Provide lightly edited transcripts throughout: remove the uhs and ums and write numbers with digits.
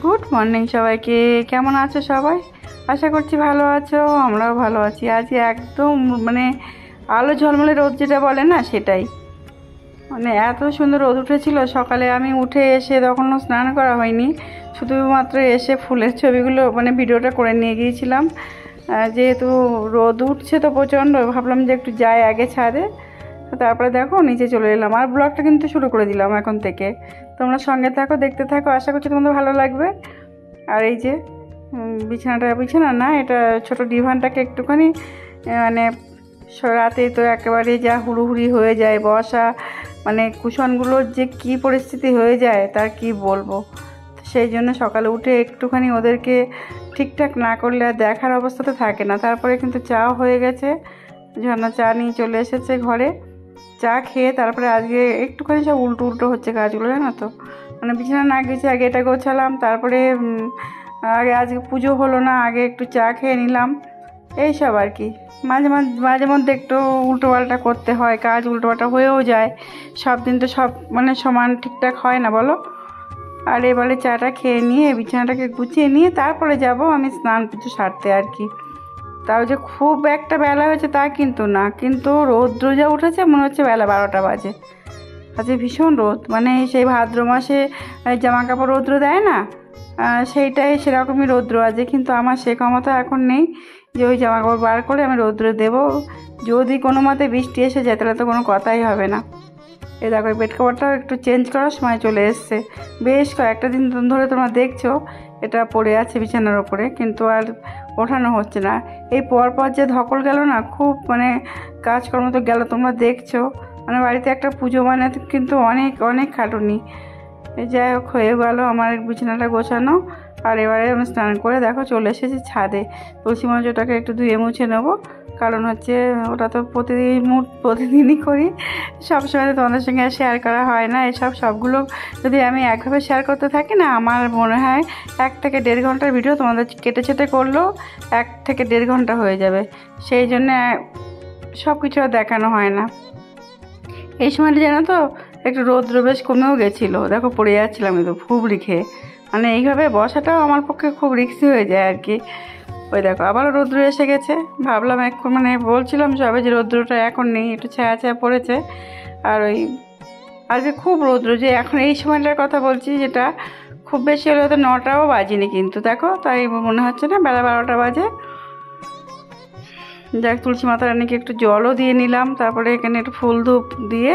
Good morning সবাইকে। কেমন আছো সবাই? আশা করছি ভালো আছো, আমরাও ভালো আছি। আজ একদম আলো ঝলমলে রোদ যেটা বলে না, সেটাই। এত সুন্দর রোদ উঠেছিল সকালে। আমি উঠে এসে তখনও স্নান করা হয়নি, শুধুমাত্র এসে ফুলের ছবিগুলো ভিডিওটা করে নিয়ে গিয়েছিলাম। যেহেতু রোদ উঠছে তো প্রচণ্ড, ভাবলাম যে একটু যাই আগে ছাদে, তারপরে দেখো নিচে চলে এলাম। আর ব্লগটা কিন্তু শুরু করে দিলাম এখন থেকে। তোমরা সঙ্গে থাকো, দেখতে থাকো, আশা করছি তোমাদের ভালো লাগবে। আর এই যে বিছানা না, এটা ছোট ডিভানটাকে একটুখানি রাতে তো একেবারে যা হুড়ুহুড়ি হয়ে যায়, বসা কুশনগুলোর যে কি পরিস্থিতি হয়ে যায় তার কি বলবো। সেই জন্য সকালে উঠে একটুখানি ওদেরকে ঠিকঠাক না করলে আর দেখার অবস্থাতে থাকে না। তারপরে কিন্তু চাও হয়ে গেছে, ঝর্ণা চা নিয়ে চলে এসেছে ঘরে। চা খেয়ে তারপরে আজকে একটুখানি সব উল্টো হচ্ছে কাজগুলো, জানো তো। বিছানা না গেছে, আগে এটা গোছালাম, তারপরে আগে আজকে পুজো হলো না, আগে একটু চা খেয়ে নিলাম, এইসব আর কি। মাঝে মধ্যে একটু উল্টোপাল্টা করতে হয়, কাজ উল্টোপাল্টা হয়েও যায়। সব দিন তো সব সমান ঠিকঠাক হয় না, বলো। আর এবারে চাটা খেয়ে নিয়ে বিছানাটাকে গুছিয়ে নিয়ে তারপরে যাব আমি স্নান পুজো সারতে আর কি। তাও যে খুব একটা বেলা হয়েছে তা কিন্তু না, কিন্তু রৌদ্র যা উঠেছে মনে হচ্ছে বেলা 12টা বাজে। আজকে ভীষণ রোদ, সেই ভাদ্র মাসে জামা কাপড় রৌদ্র দেয় না, সেইটাই সেরকমই রৌদ্র আছে। কিন্তু আমার সে ক্ষমতা এখন নেই যে ওই জামা কাপড় বার করে আমি রৌদ্র দেবো। যদি কোনো মতে বৃষ্টি এসে যায় তাহলে তো কোনো কথাই হবে না। এই দেখো বেড কভারটাও একটু চেঞ্জ করার সময় চলে এসছে। বেশ কয়েকটা দিন ধরে তোমরা দেখছো এটা পড়ে আছে বিছানার ওপরে, কিন্তু আর ওঠানো হচ্ছে না। এই পরপর যে ধকল গেল না, খুব কাজকর্ম তো গেল, তোমরা দেখছো। বাড়িতে একটা পুজো কিন্তু অনেক খাটুনি। যাই হোক, হয়ে গেল আমার বিছানাটা গোছানো। আর এবারে আমি স্নান করে দেখো চলে এসেছি ছাদে। তুলসী মঞ্চটাকে একটু ধুয়ে মুছে নেবো, কারণ হচ্ছে ওটা তো প্রতিদিনই করি, সবসময় তো তোমাদের সঙ্গে শেয়ার করা হয় না। সবগুলো যদি আমি একভাবে শেয়ার করতে থাকি না, আমার মনে হয় 1 থেকে 1.5 ঘন্টার ভিডিও তোমাদের কেটে করলেও 1 থেকে 1.5 ঘন্টা হয়ে যাবে। সেই জন্যে সব কিছু আর দেখানো হয় না। এই সময়টা জানো তো একটু রৌদ্র বেশ কমেও গেছিলো, দেখো পড়ে যাচ্ছিলাম কিন্তু খুব রিখে। এইভাবে বসাটাও আমার পক্ষে খুব রিস্কি হয়ে যায় আর কি। ওই দেখো আবারও রৌদ্র এসে গেছে। ভাবলাম এখন বলছিলাম সবে যে রৌদ্রটা এখন নেই, একটু ছায়া পড়েছে। আর আজকে খুব রৌদ্র, যে এখন এই সময়টার কথা বলছি, যেটা খুব বেশি হলে তো 9টাও বাজিনি, কিন্তু দেখো তাই মনে হচ্ছে না বেলা 12টা বাজে। যাক, তুলসী মাতা রানীকে একটু জলও দিয়ে নিলাম, তারপরে এখানে একটু ফুল ধূপ দিয়ে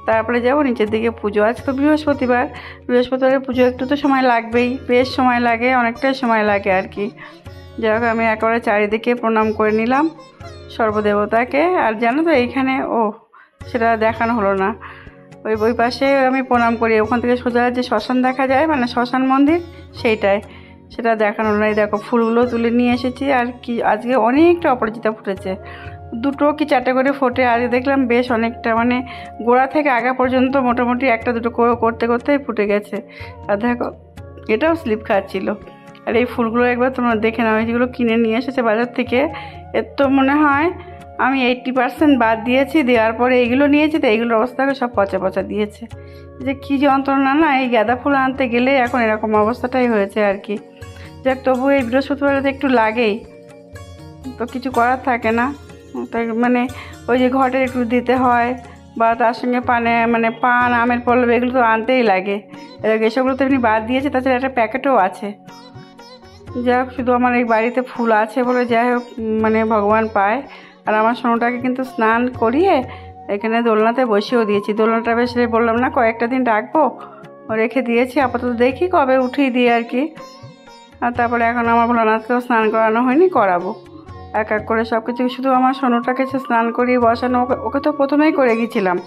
তারপরে যাব নিচের দিকে পুজো। আজ তো বৃহস্পতিবারের পুজো, একটু তো সময় লাগবেই, বেশ সময় লাগে, অনেকটাই সময় লাগে আর কি। যাই হোক, আমি একেবারে চারিদিকে প্রণাম করে নিলাম সর্বদেবতাকে। আর জানো তো এইখানে সেটা দেখানো হলো না, ওই পাশে আমি প্রণাম করি, ওখান থেকে সোজা যে শ্মশান দেখা যায়, শ্মশান মন্দির, সেটা দেখানো হলো না। এই দেখো ফুলগুলো তুলে নিয়ে এসেছি। আর কি আজকে অনেকটা অপরাজিতা ফুটেছে, 2 কি 4টে করে ফোটে। আজকে দেখলাম বেশ অনেকটা, গোড়া থেকে আগা পর্যন্ত মোটামুটি 1টা 2টো করতেই ফুটে গেছে। আর দেখো এটাও স্লিপ খাচ্ছিল। আর এই ফুলগুলো একবার তোমরা দেখে নাও, যেগুলো কিনে নিয়ে এসেছে বাজার থেকে, এর তো মনে হয় আমি 80% বাদ দিয়েছি। দেওয়ার পরে এইগুলো নিয়েছি, তো এইগুলোর অবস্থাকে সব পচা দিয়েছে। যে কী যন্ত্রণা না, এই গাঁদা ফুল আনতে গেলে এখন এরকম অবস্থাটাই হয়েছে আর কি। যাক, তবু এই বৃহস্পতিবারে তো একটু লাগেই, তো কিছু করার থাকে না। তাই ওই যে ঘটে একটু দিতে হয়, বা তার সঙ্গে পান, আমের পল্লব, এগুলো তো আনতেই লাগে। এসবগুলো তো এমনি বাদ দিয়েছে, তাছাড়া একটা প্যাকেটও আছে। যাই হোক, শুধু আমার এই বাড়িতে ফুল আছে বলে যাই হোক ভগবান পায়। আর আমার সোনুটাকে কিন্তু স্নান করিয়ে এখানে দোলনাতে বসিয়েও দিয়েছি। দোলনাটা বেশ বললাম না কয়েকটা দিন রাখবো, রেখে দিয়েছি, আপাতত দেখি কবে উঠিয়ে দিই আর কি। আর তারপরে এখন আমার ভোলানাথকেও স্নান করানো হয়নি, করাবো এক করে সব কিছু। শুধু আমার সোনুটাকে স্নান করিয়ে বসানো, ওকে তো প্রথমেই করে গিয়েছিলাম,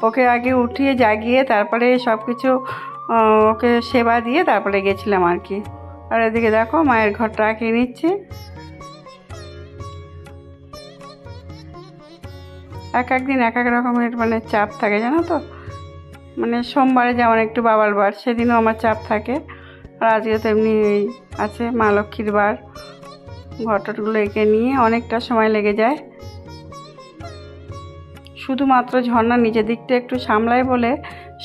ওকে আগে উঠিয়ে জাগিয়ে তারপরে সব কিছু ওকে সেবা দিয়ে তারপরে গেছিলাম আর কি। আর এদিকে দেখো মায়ের ঘরটা আঁকিয়ে নিচ্ছি। একদিন এক রকমের চাপ থাকে, জানো তো। সোমবারে যেমন একটু বাবার বার, সেদিনও আমার চাপ থাকে। আর আজকে তো এমনি আছে মা লক্ষ্মীর বার। ঘরটাগুলো এঁকে নিয়ে অনেকটা সময় লেগে যায়। শুধুমাত্র ঝর্ণা নিজের দিকটা একটু সামলায় বলে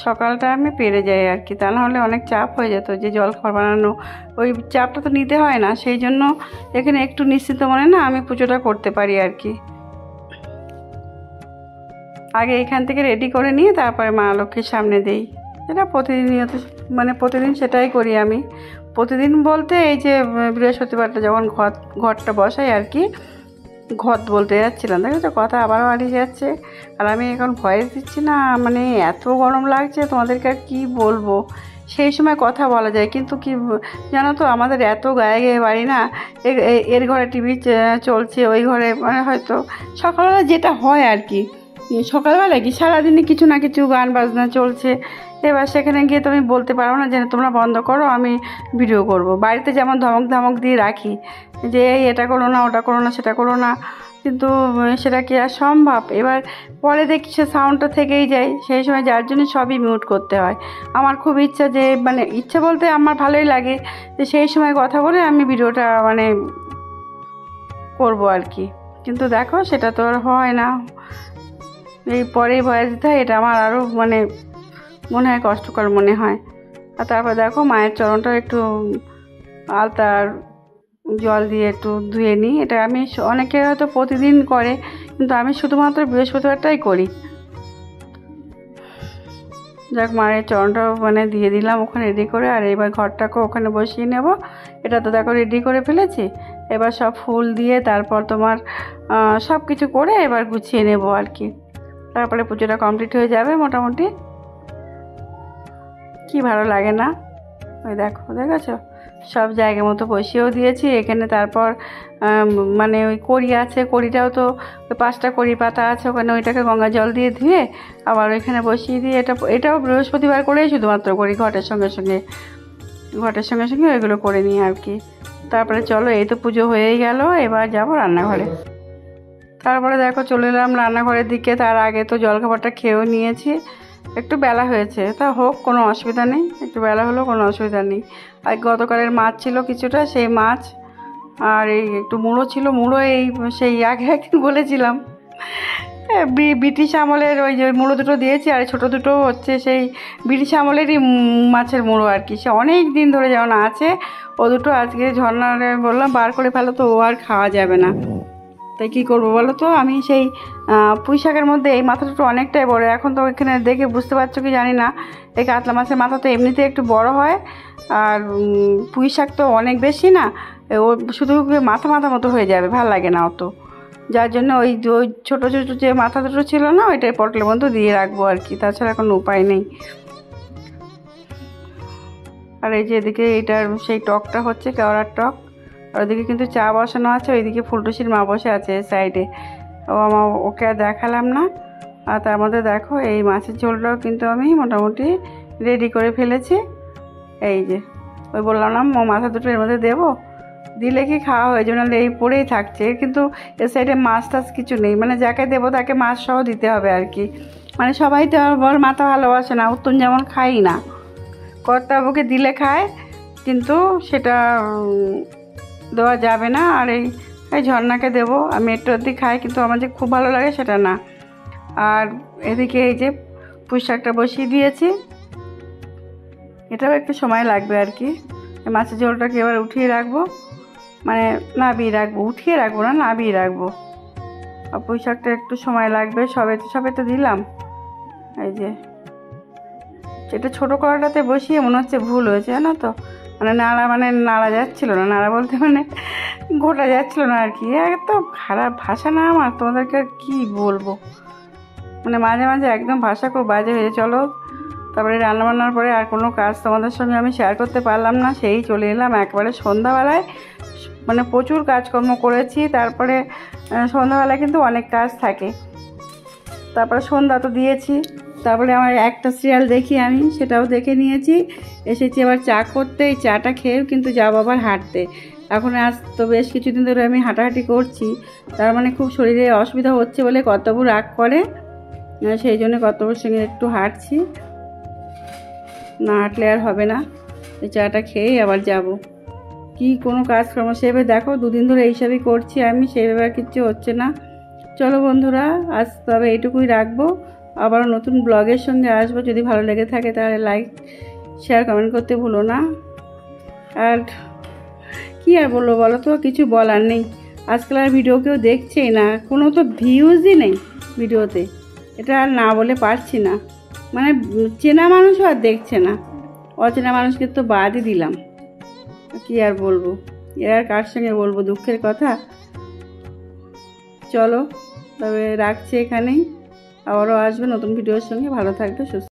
সকালটা আমি পেরে যাই আর কি, তা নাহলে অনেক চাপ হয়ে যেত যে জলখাবার বানানো, ওই চাপটা তো নিতে হয় না, সেই জন্য এখানে একটু নিশ্চিন্ত মনে না আমি পুজোটা করতে পারি আর কি। আগে এখান থেকে রেডি করে নিয়ে তারপরে মা লক্ষ্মীর সামনে দিই। এটা প্রতিনিয়ত মানে প্রতিদিন সেটাই করি আমি। প্রতিদিন বলতে এই যে বৃহস্পতিবারটা যখন ঘরটা বসাই আর কি, ঘট বলতে যাচ্ছিলাম, দেখো তো কথা আবারও হারিয়ে যাচ্ছে। আর আমি এখন ভয়েস দিচ্ছি না, মানে এত গরম লাগছে তোমাদেরকে আর কী বলবো। সেই সময় কথা বলা যায়, কিন্তু কি জানো তো আমাদের এত গায়ে গায়ে বাড়ি না, এর ঘরে টিভি চলছে, ওই ঘরে মানে হয়তো সকালবেলা যেটা হয় আর কি, সকালবেলায় কি সারাদিনে কিছু না কিছু গান বাজনা চলছে। এবার সেখানে গিয়ে তো আমি বলতে পারবো না যে তোমরা বন্ধ করো, আমি ভিডিও করব। বাড়িতে যেমন ধমক ধমক দিয়ে রাখি যে এটা করো না, ওটা করো না, সেটা করো না, কিন্তু সেটা কি আর সম্ভব? এবার পরে দেখি সে সাউন্ডটা থেকেই যায়, সেই সময় যার জন্য সবই মিউট করতে হয়। আমার খুব ইচ্ছা যে মানে ইচ্ছা বলতে আমার ভালোই লাগে যে সেই সময় কথা বলে আমি ভিডিওটা মানে করব আর কি, কিন্তু দেখো সেটা তো আর হয় না। এই পরেই ভয়েস দিতে হয়, এটা আমার আরও মানে মনে হয় কষ্টকর মনে হয়। আর তারপর দেখো মায়ের চরণটা একটু আলতার জল দিয়ে একটু ধুয়ে নিই। এটা আমি অনেকে হয়তো প্রতিদিন করে, কিন্তু আমি শুধুমাত্র বৃহস্পতিবারটাই করি। যাক, মায়ের চরণটাও মানে দিয়ে দিলাম ওখানে রেডি করে। আর এবার ঘরটাকেও ওখানে বসিয়ে নেব। এটা তো দেখো রেডি করে ফেলেছি। এবার সব ফুল দিয়ে তারপর তোমার সব কিছু করে এবার গুছিয়ে নেব আর কি, তারপরে পুজোটা কমপ্লিট হয়ে যাবে মোটামুটি। কি ভালো লাগে না? ওই দেখো, দেখেছো সব জায়গা মতো বসিয়েও দিয়েছি এখানে। তারপর মানে ওই কড়ি আছে, কড়িটাও তো ওই 5টা কড়ি পাতা আছে ওখানে, ওইটাকে গঙ্গা জল দিয়ে ধুয়ে আবার ওইখানে বসিয়ে দিয়ে এটাও বৃহস্পতিবার করেই শুধুমাত্র করি, ঘটের সঙ্গে সঙ্গে ওইগুলো করে নিই আর কি। তারপরে চলো, এই তো পুজো হয়েই গেল, এবার যাবো রান্নাঘরে। তারপরে দেখো চলে এলাম রান্নাঘরের দিকে। তার আগে তো জলখাবারটা খেয়েও নিয়েছি, একটু বেলা হয়েছে, তা হোক কোনো অসুবিধা নেই, একটু বেলা হলেও কোনো অসুবিধা নেই। আর গতকালের মাছ ছিল কিছুটা, সেই মাছ আর এই একটু মুড়ো ছিল, মুড়ো এই সেই আগে একদিন বলেছিলাম ব্রিটিশ আমলের ওই যে মুড়ো দুটো দিয়েছি, আর ছোটো দুটো হচ্ছে সেই ব্রিটিশ আমলেরই মাছের মুড়ো আর কি, সে অনেক দিন ধরে যেমন আছে। ও দুটো আজকে ঝর্ণারে বললাম বার করে ফেলো, তো ও আর খাওয়া যাবে না। তাই কী করবো বলো তো, আমি সেই পুঁই শাকের মধ্যে এই মাথা দুটো অনেকটাই বড়, এখন তো এখানে দেখে বুঝতে পারছো কি জানি না, এই কাতলা মাছের মাথা তো এমনিতে একটু বড় হয়, আর পুঁই শাক তো অনেক বেশি না, ও শুধু মাথা মাথা মতো হয়ে যাবে, ভালো লাগে না অত। যার জন্য ওই ছোটো ছোটো যে মাথা দুটো ছিল না, ওইটাই পটলের মধ্যে দিয়ে রাখবো আর কি, তাছাড়া কোনো উপায় নেই। আর এই যে এদিকে এইটার সেই টকটা হচ্ছে কেওড়ার টক, আর ওদিকে কিন্তু চা বসানো আছে, ওইদিকে ফুলটুসির মা বসে আছে সাইডে, ওকে আর দেখালাম না। আর তার মধ্যে দেখো এই মাছের ঝোলটাও কিন্তু আমি মোটামুটি রেডি করে ফেলেছি। এই যে ওই বললাম না মাথা দুটো এর মধ্যে দেবো, দিলে কি খাওয়া হয়ে যাবে, নাহলে এই পড়েই থাকছে। কিন্তু এর সাইডে মাছ টাছ কিছু নেই, মানে যাকে দেবো তাকে মাছ সহ দিতে হবে আর কি। মানে সবাই তো আর মাথা ভালোবাসে না, উত্তম যেমন খাই না, কর্তাবুকে দিলে খায়, কিন্তু সেটা দেওয়া যাবে না। আর এই ঝর্ণাকে দেবো, আমি একটু অবধি খাই, কিন্তু আমার যে খুব ভালো লাগে সেটা না। আর এদিকে এই যে পুঁই শাকটা বসিয়ে দিয়েছি, এটাও একটু সময় লাগবে আর কি। মাছের ঝোলটাকে এবার উঠিয়ে রাখবো, মানে নাবিয়ে রাখবো, উঠিয়ে রাখবো না, নাবিয়ে রাখবো। আর পুঁই শাকটা একটু সময় লাগবে, সবে তো দিলাম। এই যে এটা ছোটো কড়াটাতে বসিয়ে মনে হচ্ছে ভুল হয়েছে, জানো তো, মানে নাড়া যাচ্ছিলো না, নাড়া বলতে মানে ঘোটা যাচ্ছিলো না আর কি। এত খারাপ ভাষা না আমার, তোমাদেরকে আর কী বলবো, মানে মাঝে মাঝে একদম ভাষা খুব বাজে হয়ে। চলো, তারপরে রান্নাবান্নার পরে আর কোনো কাজ তোমাদের সঙ্গে আমি শেয়ার করতে পারলাম না, সেই চলে এলাম একবারে সন্ধ্যাবেলায়। মানে প্রচুর কাজকর্ম করেছি, তারপরে সন্ধ্যাবেলায় কিন্তু অনেক কাজ থাকে। তারপরে সন্ধ্যা তো দিয়েছি, তারপরে আমার একটা সিরিয়াল দেখি আমি, সেটাও দেখে নিয়েছি। এসেছি আবার চা করতে, এই চাটা খেয়েও কিন্তু যাবো আবার হাঁটতে। এখন আজ তো বেশ কিছুদিন ধরে আমি হাঁটাহাঁটি করছি, তার মানে খুব শরীরে অসুবিধা হচ্ছে বলে কর্তাবু রাগ করে, সেই জন্য কর্তাবুর সঙ্গে একটু হাঁটছি, না হাঁটলে আর হবে না। এই চাটা খেয়েই আবার যাব। কি কোনো কাজকর্ম সেভাবে দেখো 2 দিন ধরে এইসবই করছি আমি, সেইভাবে আর কিচ্ছু হচ্ছে না। চলো বন্ধুরা, আজ তবে এইটুকুই রাখবো। আবারও নতুন ব্লগের সঙ্গে আসবো। যদি ভালো লেগে থাকে তাহলে লাইক শেয়ার কমেন্ট করতে ভুলো না। আর কি আর বলবো বলো তো, কিছু বলার নেই। আজকাল আর ভিডিও কেউ দেখছেই না, কোনো তো ভিউজই নেই ভিডিওতে। এটা আর না বলে পারছি না, মানে চেনা মানুষও আর দেখছে না, অচেনা মানুষকে তো বাদই দিলাম। কি আর বলবো, এর আর কার সঙ্গে বলবো দুঃখের কথা। চলো তবে রাখছি এখানেই, আবারও আসবে নতুন ভিডিওর সঙ্গে। ভালো থাকবে, সুস্থ।